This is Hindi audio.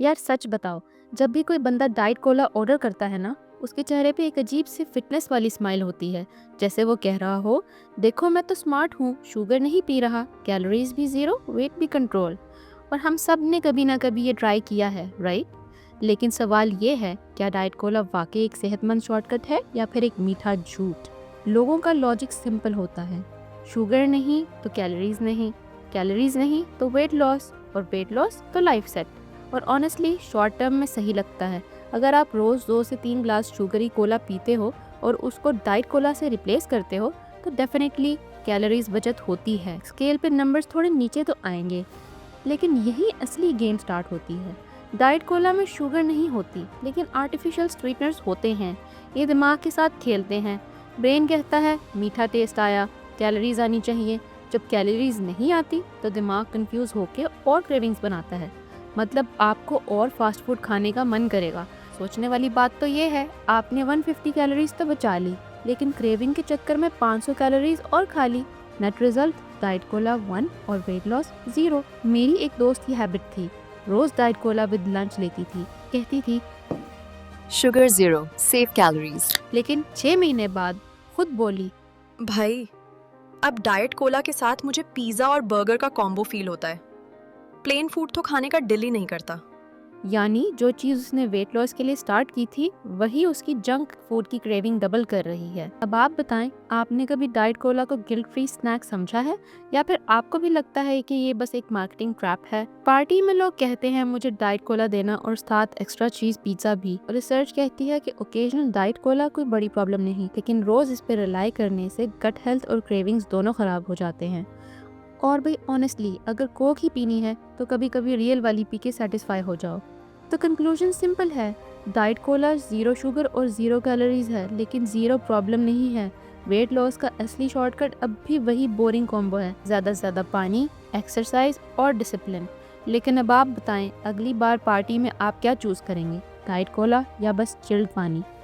यार सच बताओ, जब भी कोई बंदा डाइट कोला ऑर्डर करता है ना, उसके चेहरे पे एक अजीब सी फिटनेस वाली स्माइल होती है। जैसे वो कह रहा हो, देखो मैं तो स्मार्ट हूँ, शुगर नहीं पी रहा, कैलोरीज भी ज़ीरो, वेट भी कंट्रोल। और हम सब ने कभी ना कभी ये ट्राई किया है, राइट? लेकिन सवाल ये है, क्या डाइट कोला वाकई एक सेहतमंद शॉर्टकट है या फिर एक मीठा झूठ? लोगों का लॉजिक सिंपल होता है, शुगर नहीं तो कैलोरीज नहीं तो वेट लॉस, और वेट लॉस तो लाइफ सेट। और ऑनेस्टली शॉर्ट टर्म में सही लगता है। अगर आप रोज़ 2 से 3 ग्लास शुगरी कोला पीते हो और उसको डाइट कोला से रिप्लेस करते हो तो डेफिनेटली कैलोरीज बचत होती है। स्केल पे नंबर्स थोड़े नीचे तो आएंगे, लेकिन यही असली गेम स्टार्ट होती है। डाइट कोला में शुगर नहीं होती, लेकिन आर्टिफिशियल स्वीटनर्स होते हैं। ये दिमाग के साथ खेलते हैं। ब्रेन कहता है मीठा टेस्ट आया, कैलोरीज आनी चाहिए। जब कैलोरीज नहीं आती तो दिमाग कंफ्यूज होकर और क्रेविंग्स बनाता है। मतलब आपको और फास्ट फूड खाने का मन करेगा। सोचने वाली बात तो ये है, आपने 150 कैलोरीज तो बचा ली, लेकिन क्रेविंग के चक्कर में 500 कैलोरीज और खा ली। नेट रिजल्ट, डाइट कोला 1 और वेट लॉस 0। मेरी एक दोस्त की हैबिट थी, रोज डाइट कोला विद लंच लेती थी। कहती थी शुगर ज़ीरो, सेव कैलोरीज। लेकिन 6 महीने बाद खुद बोली, भाई अब डाइट कोला के साथ मुझे पिज़्ज़ा और बर्गर का कॉम्बो फील होता है। प्लेन फूड तो खाने का दिल ही नहीं करता। यानी जो चीज़ उसने वेट लॉस के लिए स्टार्ट की थी, वही उसकी जंक फूड की क्रेविंग डबल कर रही है। अब आप बताएं, आपने कभी डाइट कोला को गिल्ट फ्री स्नैक समझा है, या फिर आपको भी लगता है कि ये बस एक मार्केटिंग ट्रैप है? पार्टी में लोग कहते हैं मुझे डाइट कोला देना और साथ एक्स्ट्रा चीज पिज्जा भी। रिसर्च कहती है कि ओकेजनल डाइट कोला कोई बड़ी प्रॉब्लम नहीं, लेकिन रोज इस पे रिलाई करने से गट हेल्थ और क्रेविंग्स दोनों खराब हो जाते हैं। और भाई ऑनेस्टली, अगर कोक ही पीनी है तो कभी कभी रियल वाली पी के सेटिस्फाई हो जाओ। तो कंक्लूजन सिंपल है, डाइट कोला 0 शुगर और 0 कैलोरीज है, लेकिन 0 प्रॉब्लम नहीं है। वेट लॉस का असली शॉर्टकट अब भी वही बोरिंग कॉम्बो है, ज़्यादा से ज़्यादा पानी, एक्सरसाइज और डिसिप्लिन। लेकिन अब आप बताएं, अगली बार पार्टी में आप क्या चूज़ करेंगे, डाइट कोला या बस चिल्ड पानी?